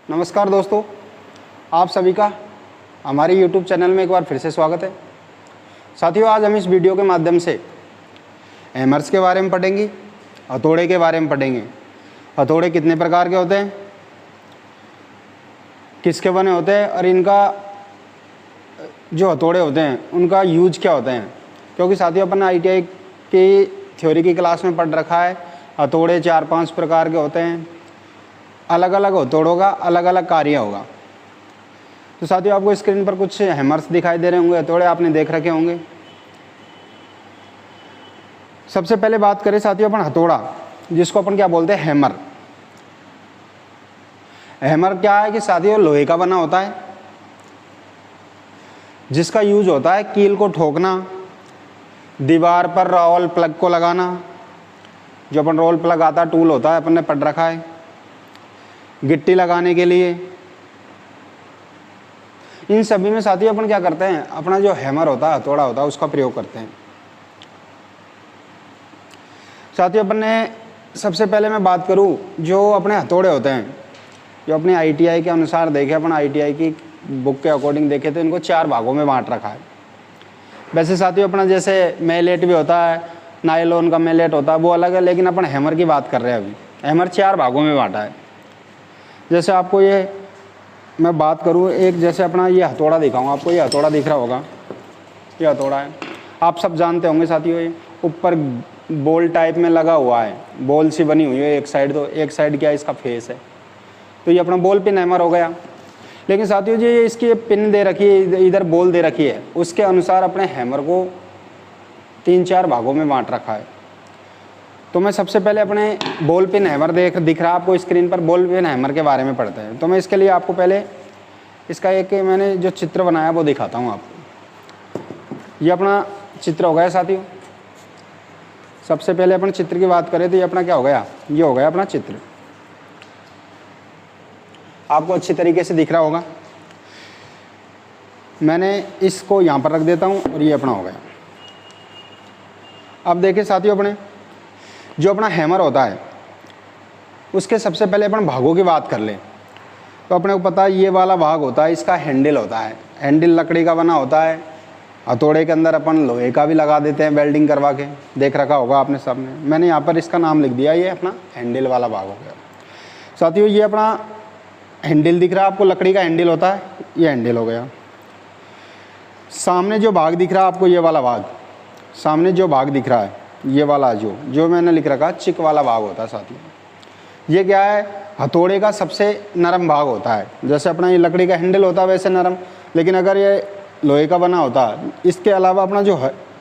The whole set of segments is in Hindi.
नमस्कार दोस्तों, आप सभी का हमारे YouTube चैनल में एक बार फिर से स्वागत है। साथियों, आज हम इस वीडियो के माध्यम से हैमर्स के बारे में पढ़ेंगे, हथौड़े के बारे में पढ़ेंगे। हथौड़े कितने प्रकार के होते हैं, किसके बने होते हैं और इनका जो हथौड़े होते हैं उनका यूज क्या होते हैं। क्योंकि साथियों, अपन ITI की थ्योरी की क्लास में पढ़ रखा है, हथौड़े 4-5 प्रकार के होते हैं, अलग अलग हथौड़ों का अलग अलग कार्य होगा। तो साथियों, आपको स्क्रीन पर कुछ हैमर्स दिखाई दे रहे होंगे, हथौड़े आपने देख रखे होंगे। सबसे पहले बात करें साथियों अपन हथौड़ा, जिसको अपन क्या बोलते हैं, हैमर। हैमर क्या है कि साथियों लोहे का बना होता है, जिसका यूज होता है कील को ठोकना, दीवार पर रोल प्लग को लगाना। जो अपन रोल प्लग आता टूल होता है, अपन ने पढ़ रखा है, गिट्टी लगाने के लिए। इन सभी में साथियों अपन क्या करते हैं, अपना जो हैमर होता है, हथौड़ा होता है, उसका प्रयोग करते हैं। साथियों, अपन ने सबसे पहले मैं बात करूं, जो अपने हथौड़े होते हैं, जो अपने ITI के अनुसार देखे, अपन ITI की बुक के अकॉर्डिंग देखे तो इनको 4 भागों में बांट रखा है। वैसे साथियों, अपना जैसे मेलेट भी होता है, नायलॉन का मेलेट होता है, वो अलग है, लेकिन अपन हैमर की बात कर रहे हैं। अभी हैमर 4 भागों में बांटा है। जैसे आपको ये मैं बात करूँ, एक जैसे अपना ये हथौड़ा दिखाऊंगा आपको। ये हथौड़ा दिख रहा होगा, ये हथौड़ा है, आप सब जानते होंगे साथियों। ये ऊपर बॉल टाइप में लगा हुआ है, बॉल सी बनी हुई है एक साइड, तो एक साइड क्या इसका फेस है, तो ये अपना बॉल पिन हैमर हो गया। लेकिन साथियों, जो ये इसकी पिन दे रखी है, इधर बॉल दे रखी है, उसके अनुसार अपने हैमर को 3-4 भागों में बांट रखा है। तो मैं सबसे पहले अपने बॉल पिन हैमर दिख रहा है आपको स्क्रीन पर, बॉल पिन हैमर के बारे में पढ़ते हैं। तो मैं इसके लिए आपको पहले इसका एक मैंने जो चित्र बनाया वो दिखाता हूँ आपको। ये अपना चित्र हो गया साथियों। सबसे पहले अपन चित्र की बात करें तो ये अपना क्या हो गया, ये हो गया अपना चित्र। आपको अच्छी तरीके से दिख रहा होगा। मैंने इसको यहाँ पर रख देता हूँ और ये अपना हो गया। अब देखिए साथियों, अपने जो अपना हैमर होता है उसके सबसे पहले अपन भागों की बात कर लें तो अपने को पता है ये वाला भाग होता है, इसका हैंडल होता है। हैंडल लकड़ी का बना होता है। हथौड़े के अंदर अपन लोहे का भी लगा देते हैं, वेल्डिंग करवा के, देख रखा होगा आपने सबने। मैंने यहाँ पर इसका नाम लिख दिया, ये अपना हैंडल वाला भाग हो गया। साथियों, ये अपना हैंडल दिख रहा है आपको, लकड़ी का हैंडल होता है, ये हैंडल हो गया। सामने जो भाग दिख रहा है आपको, ये वाला भाग, सामने जो भाग दिख रहा है, ये वाला जो मैंने लिख रखा, चिक वाला भाग होता है साथियों। ये क्या है, हथौड़े का सबसे नरम भाग होता है। जैसे अपना ये लकड़ी का हैंडल होता है वैसे नरम, लेकिन अगर ये लोहे का बना होता है, इसके अलावा अपना जो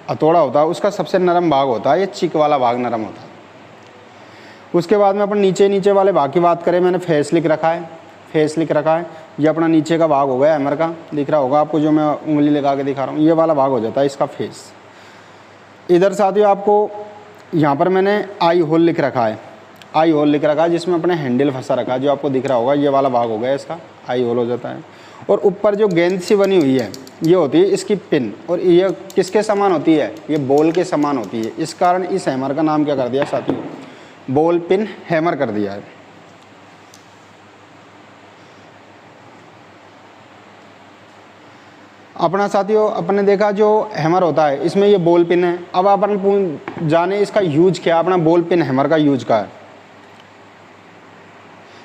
हथौड़ा होता है उसका सबसे नरम भाग होता है, ये चिक वाला भाग नरम होता है। उसके बाद में अपन नीचे वाले भाग की बात करें, मैंने फेस लिख रखा है, फेस लिख रखा है। ये अपना नीचे का भाग हो गया हैमर का, दिख रहा होगा आपको, जो मैं उंगली लगा के दिखा रहा हूँ, ये वाला भाग हो जाता है इसका फेस। इधर साथियों आपको यहाँ पर मैंने आई होल लिख रखा है, आई होल लिख रखा है, जिसमें अपने हैंडल फंसा रखा है, जो आपको दिख रहा होगा, ये वाला भाग हो गया इसका, आई होल हो जाता है। और ऊपर जो गेंद सी बनी हुई है, ये होती है इसकी पिन, और ये किसके समान होती है, ये बॉल के समान होती है। इस कारण इस हैमर का नाम क्या कर दिया साथियों, बॉल पिन हैमर कर दिया है। अपना साथियों, अपन ने देखा जो हैमर होता है इसमें ये बॉल पिन है। अब अपन जाने इसका यूज क्या, अपना बॉल पिन हैमर का यूज क्या है।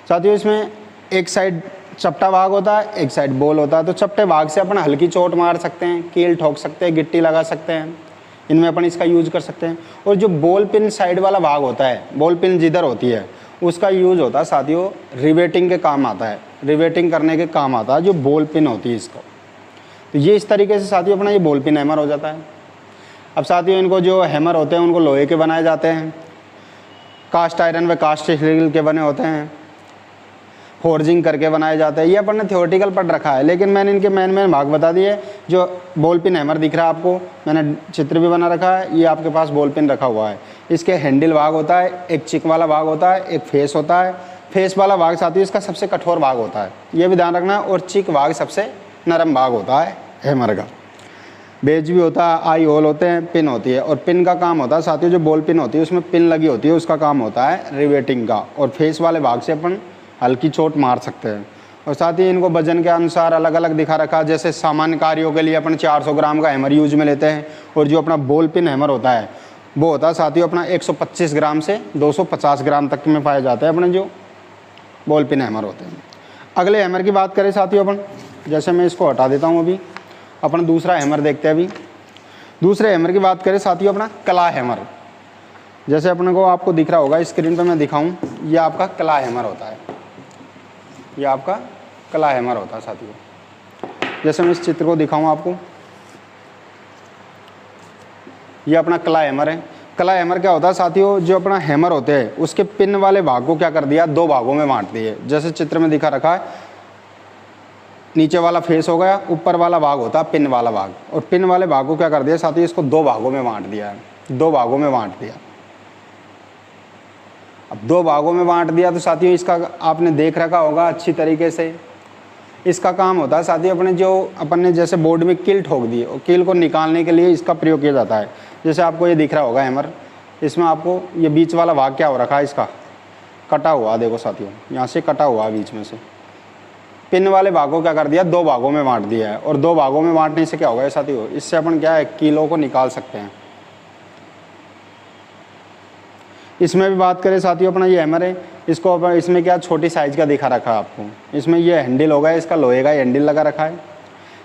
साथियों, इसमें एक साइड चपटा भाग होता है, एक साइड बॉल होता है। तो चपटे भाग से अपन हल्की चोट मार सकते हैं, कील ठोक सकते हैं, गिट्टी लगा सकते हैं, इनमें अपन इसका यूज कर सकते हैं। और जो बॉल पिन साइड वाला भाग होता है, बॉल पिन जिधर होती है, उसका यूज होता है साथियों रिवेटिंग के काम आता है, रिवेटिंग करने के काम आता है जो बॉल पिन होती है इसको। तो ये इस तरीके से साथियों अपना ये बॉल पिन हैमर हो जाता है। अब साथियों, इनको जो हैमर होते हैं उनको लोहे के बनाए जाते हैं, कास्ट आयरन व कास्ट स्टील के बने होते हैं, फोर्जिंग करके बनाए जाते हैं। ये अपन ने थ्योरेटिकल पढ़ रखा है, लेकिन मैंने इनके मेन भाग बता दिए। जो बॉल पिन हैमर दिख रहा है आपको, मैंने चित्र भी बना रखा है, ये आपके पास बॉल पिन रखा हुआ है। इसके हैंडल भाग होता है, एक चिक वाला भाग होता है, एक फेस होता है। फेस वाला भाग साथियों इसका सबसे कठोर भाग होता है, ये भी ध्यान रखना। और चिक भाग सबसे नरम भाग होता है हैमर का। बेज भी होता है, आई होल होते हैं, पिन होती है। और पिन का काम होता है साथियों, जो बॉल पिन होती है उसमें पिन लगी होती है, उसका काम होता है रिवेटिंग का। और फेस वाले भाग से अपन हल्की चोट मार सकते हैं। और साथ ही इनको वजन के अनुसार अलग अलग दिखा रखा। जैसे सामान्य कार्यों के लिए अपन 400 ग्राम का हैमर यूज में लेते हैं, और जो अपना बॉल पिन हैमर होता है वो होता है साथियों अपना 125 ग्राम से 250 ग्राम तक में पाए जाते हैं अपने जो बॉल पिन हैमर होते हैं। अगले हैमर की बात करें साथियों अपन, जैसे मैं इसको हटा देता हूँ, अभी अपन दूसरा हैमर देखते हैं। अभी दूसरे हैमर की बात करें साथियों अपना कला हैमर। जैसे अपने को आपको दिख रहा होगा स्क्रीन पे मैं दिखाऊं, ये आपका कला हैमर होता है, ये आपका कला हैमर होता है साथियों। जैसे मैं इस चित्र को दिखाऊं आपको, ये अपना कला हैमर है। कला हैमर क्या होता है साथियों, जो अपना हैमर होते हैं उसके पिन वाले भाग को क्या कर दिया, दो भागों में बांट दिए। जैसे चित्र में दिखा रखा है, नीचे वाला फेस हो गया, ऊपर वाला भाग होता है पिन वाला भाग, और पिन वाले भाग को क्या कर दिया साथियों, इसको दो भागों में बांट दिया है, दो भागों में बांट दिया। अब दो भागों में बांट दिया तो साथियों इसका आपने देख रखा होगा अच्छी तरीके से। इसका काम होता है साथियों अपने जो अपन ने जैसे बोर्ड में कील ठोक दी, और कील को निकालने के लिए इसका प्रयोग किया जाता है। जैसे आपको ये दिख रहा होगा हैमर, इसमें आपको ये बीच वाला भाग क्या हो रखा है, इसका कटा हुआ, देखो साथियों यहाँ से कटा हुआ बीच में से। पिन वाले भाग को क्या कर दिया, दो भागों में बांट दिया है, और दो भागों में बांटने से क्या होगा साथियों, इससे अपन क्या है कीलों को निकाल सकते हैं। इसमें भी बात करें साथियों अपना ये हैमर है, इसको अपन इसमें क्या छोटी साइज का दिखा रखा है आपको। इसमें ये हैंडल होगा, इसका लोहे का हैंडल लगा रखा है।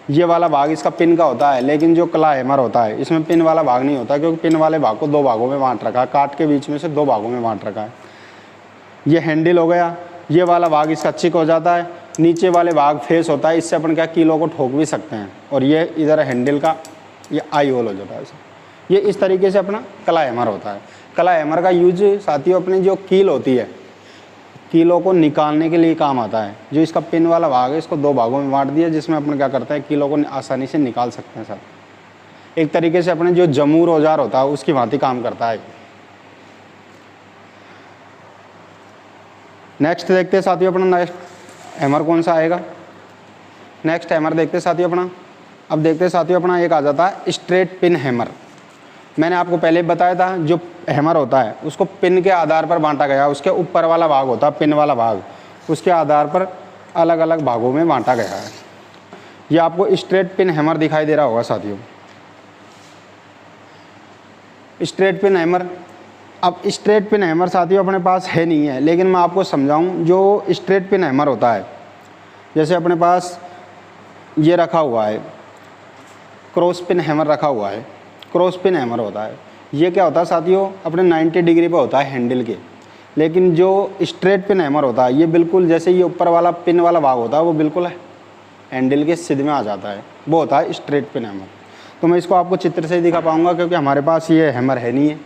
ये वाला भाग इसका पिन का होता है, लेकिन जो कला हैमर होता है इसमें पिन वाला भाग नहीं होता, क्योंकि पिन वाले भाग को दो भागों में बांट रखा है, काट के बीच में से दो भागों में बांट रखा है। ये हैंडल हो गया, ये वाला भाग इसका चिक हो जाता है, नीचे वाले भाग फेस होता है, इससे अपन क्या कीलों को ठोक भी सकते हैं। और ये इधर हैंडल का ये आई होल हो जाता है। ये इस तरीके से अपना कला हैमर होता है। कला हैमर का यूज साथियों अपनी जो कील होती है, कीलों को निकालने के लिए काम आता है। जो इसका पिन वाला भाग है इसको दो भागों में बांट दिया, जिसमें अपन क्या करते हैं कीलों को आसानी से निकाल सकते हैं साथ। एक तरीके से अपने जो जमूर औजार होता है उसकी भांति काम करता है। नेक्स्ट देखते हैं साथियों अपना नेक्स्ट हैमर कौन सा आएगा। नेक्स्ट हैमर देखते हैं साथियों अपना, अब देखते हैं साथियों अपना एक आ जाता है स्ट्रेट पिन हैमर। मैंने आपको पहले बताया था जो हैमर होता है उसको पिन के आधार पर बांटा गया, उसके ऊपर वाला भाग होता है पिन वाला भाग, उसके आधार पर अलग अलग भागों में बांटा गया है। ये आपको स्ट्रेट पिन हैमर दिखाई दे रहा होगा साथियों, स्ट्रेट पिन हैमर। अब स्ट्रेट पिन हैमर साथियों अपने पास है नहीं है, लेकिन मैं आपको समझाऊं जो स्ट्रेट पिन हैमर होता है। जैसे अपने पास ये रखा हुआ है क्रॉस पिन हैमर रखा हुआ है, क्रॉस पिन हैमर होता है। ये क्या होता है साथियों अपने 90 डिग्री पे होता है हैंडल के, लेकिन जो स्ट्रेट पिन हैमर होता है ये बिल्कुल जैसे ये ऊपर वाला पिन वाला भाग होता है वो बिल्कुल हैंडल के सीधे में आ जाता है, वो होता है स्ट्रेट पिन हैमर। तो मैं इसको आपको चित्र से ही दिखा पाऊँगा क्योंकि हमारे पास ये हैमर है नहीं है।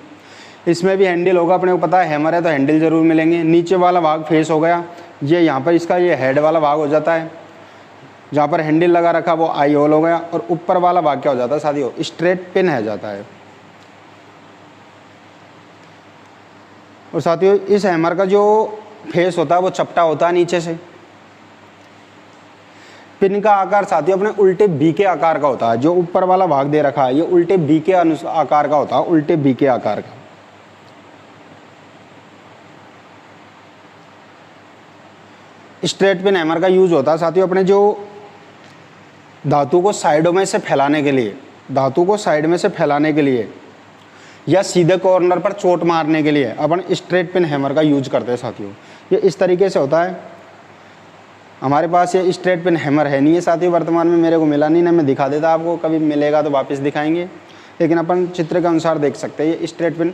इसमें भी हैंडल होगा, अपने को पता है हैमर है तो हैंडल ज़रूर मिलेंगे। नीचे वाला भाग फेस हो गया, ये यहाँ पर इसका ये हेड वाला भाग हो जाता है, जहाँ पर हैंडल लगा रखा वो आई होल हो गया, और ऊपर वाला भाग क्या हो जाता है साथियों स्ट्रेट पिन है जाता है। और साथियों इस हैमर का जो फेस होता है वो चपटा होता है नीचे से। पिन का आकार साथियों अपने उल्टे बी के आकार का होता है, जो ऊपर वाला भाग दे रखा है ये उल्टे बी के आकार का होता है, उल्टे बी के आकार का। स्ट्रेट पिन हैमर का यूज होता है साथियों अपने जो धातु को साइडों में से फैलाने के लिए, धातु को साइड में से फैलाने के लिए या सीधे कॉर्नर पर चोट मारने के लिए अपन स्ट्रेट पिन हैमर का यूज करते हैं साथियों। ये इस तरीके से होता है। हमारे पास ये स्ट्रेट पिन हैमर है नहीं है साथियों, वर्तमान में मेरे को मिला नहीं ना, मैं दिखा देता आपको, कभी मिलेगा तो वापस दिखाएंगे, लेकिन अपन चित्र के अनुसार देख सकते हैं। ये स्ट्रेट पिन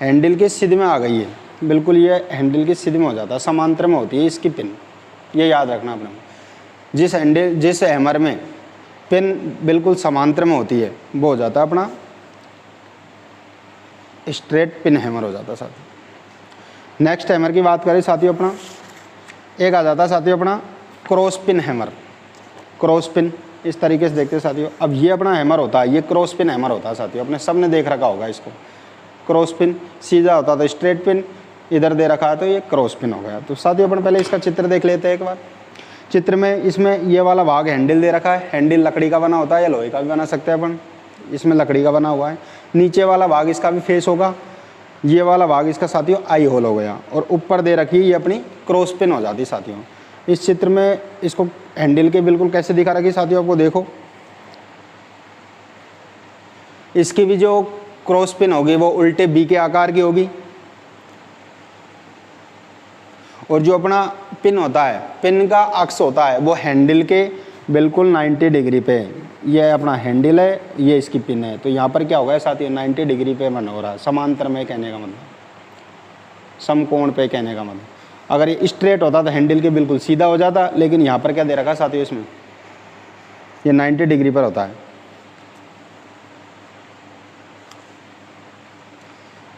हैंडल के सीधे में आ गई है, बिल्कुल ये हैंडल के सीधे में हो जाता है, समांतर में होती है इसकी पिन, ये याद रखना अपने। जिस हैमर में पिन बिल्कुल समांतर में होती है वो हो जाता है अपना स्ट्रेट पिन हैमर हो जाता है साथियों। नेक्स्ट हैमर की बात करें साथियों अपना एक आ जाता है साथियों अपना cross pin hammer. Cross pin इस तरीके से देखते हैं साथियों। अब ये अपना हैमर होता है, ये क्रॉस पिन हैमर होता है साथियों, अपने सब ने देख रखा होगा इसको। क्रॉस पिन सीधा होता था, स्ट्रेट पिन इधर दे रखा है तो ये क्रॉस पिन हो गया। तो साथियों अपन पहले इसका चित्र देख लेते हैं एक बार। चित्र में इसमें ये वाला भाग हैंडल दे रखा है, हैंडल लकड़ी का बना होता है या लोहे का भी बना सकते हैं अपन, इसमें लकड़ी का बना हुआ है। नीचे वाला भाग इसका भी फेस होगा, ये वाला भाग इसका साथियों आई होल हो गया, और ऊपर दे रखी ये अपनी क्रॉस पिन हो जाती साथियों। इस चित्र में इसको हैंडल के बिल्कुल कैसे दिखा रखी साथियों, आपको देखो। इसकी भी जो क्रॉस पिन होगी वो उल्टे बी के आकार की होगी, और जो अपना पिन होता है, पिन का अक्ष होता है वो हैंडल के बिल्कुल 90 डिग्री पे है। ये अपना हैंडल है, ये इसकी पिन है, तो यहाँ पर क्या होगा साथियों, 90 डिग्री पे मन हो रहा है, समांतर में कहने का मतलब, समकोण पे कहने का मतलब। अगर ये स्ट्रेट होता तो हैंडल के बिल्कुल सीधा हो जाता, लेकिन यहाँ पर क्या दे रखा है साथियों, इसमें ये 90 डिग्री पर होता है।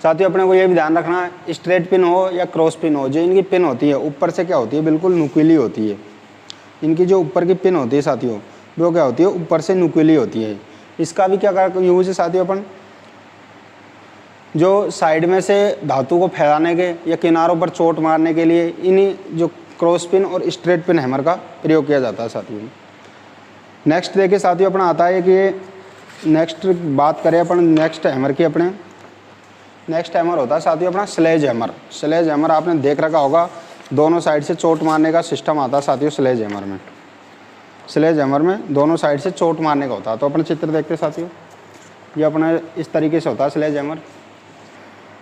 साथियों अपने को ये भी ध्यान रखना है, स्ट्रेट पिन हो या क्रॉस पिन हो, जो इनकी पिन होती है ऊपर से क्या होती है, बिल्कुल नुकीली होती है। इनकी जो ऊपर की पिन होती है साथियों, वो क्या होती है, ऊपर से नुकीली होती है। इसका भी क्या यूज है साथियों, अपन जो साइड में से धातु को फैलाने के या किनारों पर चोट मारने के लिए इन्हीं जो क्रॉस पिन और स्ट्रेट पिन हैमर का प्रयोग किया जाता है साथियों। नेक्स्ट देखिए साथियों, अपना आता है कि ये नेक्स्ट बात करें अपन नेक्स्ट हैमर की, अपने नेक्स्ट हैमर होता है साथियों अपना स्लेज हैमर। स्लेज हैमर आपने देख रखा होगा, दोनों साइड से चोट मारने का सिस्टम आता है साथियों स्लेज हैमर में। स्लेज हैमर में दोनों साइड से चोट मारने का होता है। तो अपने चित्र देखते हैं साथियों, ये अपना इस तरीके से होता है स्लेज हैमर।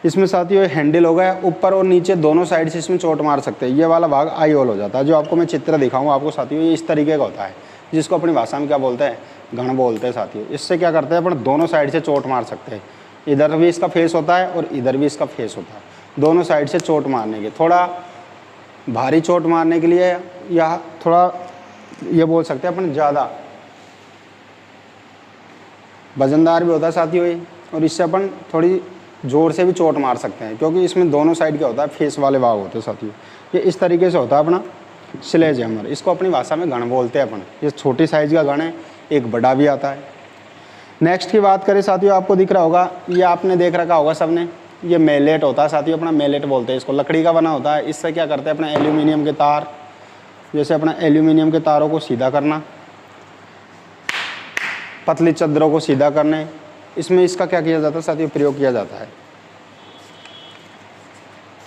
इसमें साथियों हैंडल हो गया, ऊपर और नीचे दोनों साइड से इसमें चोट मार सकते हैं। ये वाला भाग आई होल हो जाता है, जो आपको मैं चित्र दिखाऊंगा आपको साथियों, ये इस तरीके का होता है, जिसको अपनी भाषा में क्या बोलते हैं, घण बोलते हैं साथियों। इससे क्या करते हैं अपन, दोनों साइड से चोट मार सकते हैं। इधर भी इसका फेस होता है और इधर भी इसका फेस होता है, दोनों साइड से चोट मारने के, थोड़ा भारी चोट मारने के लिए या थोड़ा ये बोल सकते हैं अपन ज़्यादा वजनदार भी होता है साथियों ये, और इससे अपन थोड़ी ज़ोर से भी चोट मार सकते हैं, क्योंकि इसमें दोनों साइड क्या होता है, फेस वाले भाग होते हैं साथियों। ये इस तरीके से होता है अपना स्लेज हैमर। इसको अपनी भाषा में घण बोलते हैं अपन। ये छोटी साइज़ का घण है, एक बड़ा भी आता है। नेक्स्ट की बात करें साथियों, आपको दिख रहा होगा, ये आपने देख रखा होगा सबने, ये मेलेट होता है साथियों, अपना मेलेट बोलते हैं इसको, लकड़ी का बना होता है। इससे क्या करते हैं, अपना एल्यूमिनियम के तार, जैसे अपना एल्यूमिनियम के तारों को सीधा करना, पतली चादरों को सीधा करने, इसमें इसका क्या किया जाता है साथियों, प्रयोग किया जाता है,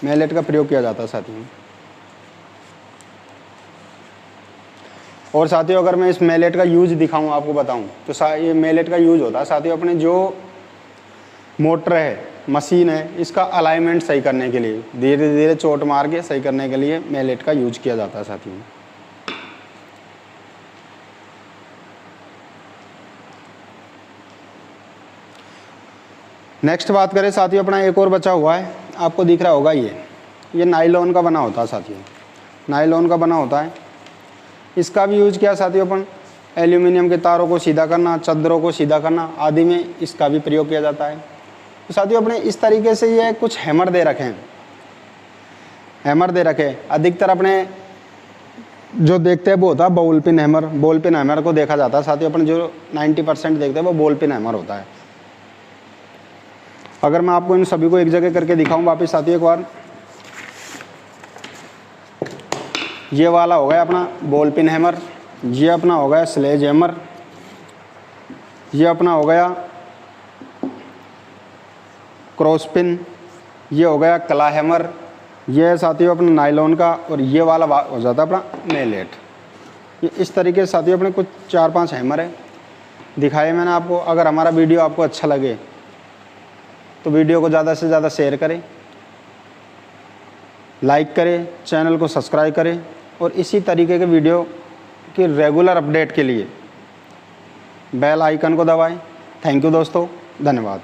मेलेट का प्रयोग किया जाता है साथियों। और साथियों अगर मैं इस मेलेट का यूज दिखाऊं आपको बताऊं, तो ये मेलेट का यूज होता है साथियों अपने जो मोटर है, मशीन है, इसका अलाइनमेंट सही करने के लिए, धीरे धीरे चोट मार के सही करने के लिए मेलेट का यूज किया जाता है साथियों। नेक्स्ट बात करें साथियों, अपना एक और बचा हुआ है, आपको दिख रहा होगा, ये नायलॉन का बना होता है साथियों, नायलॉन का बना होता है। इसका भी यूज किया साथियों अपन एल्यूमिनियम के तारों को सीधा करना, चादरों को सीधा करना आदि में इसका भी प्रयोग किया जाता है। तो साथियों अपने इस तरीके से ये कुछ हैमर दे रखे हैं, हैमर दे रखे। अधिकतर अपने जो देखते हैं वो होता है ball pin hammer, ball pin hammer को देखा जाता है साथियों, अपन जो 90% देखते हैं वो बॉल पिन हैमर होता है। अगर मैं आपको इन सभी को एक जगह करके दिखाऊं वापस साथियों एक बार, ये वाला हो गया अपना बॉल पिन हैमर, ये अपना हो गया स्लेज हैमर, ये अपना हो गया क्रॉस पिन, ये हो गया कला हैमर, ये है साथियों अपना नायलॉन का, और ये वाला हो जाता है अपना मेलेट। ये इस तरीके से साथियों अपने कुछ 4-5 हैमर है दिखाए मैंने आपको। अगर हमारा वीडियो आपको अच्छा लगे तो वीडियो को ज़्यादा से ज़्यादा शेयर करें, लाइक करें, चैनल को सब्सक्राइब करें, और इसी तरीके के वीडियो की रेगुलर अपडेट के लिए बेल आइकन को दबाएं। थैंक यू दोस्तों, धन्यवाद।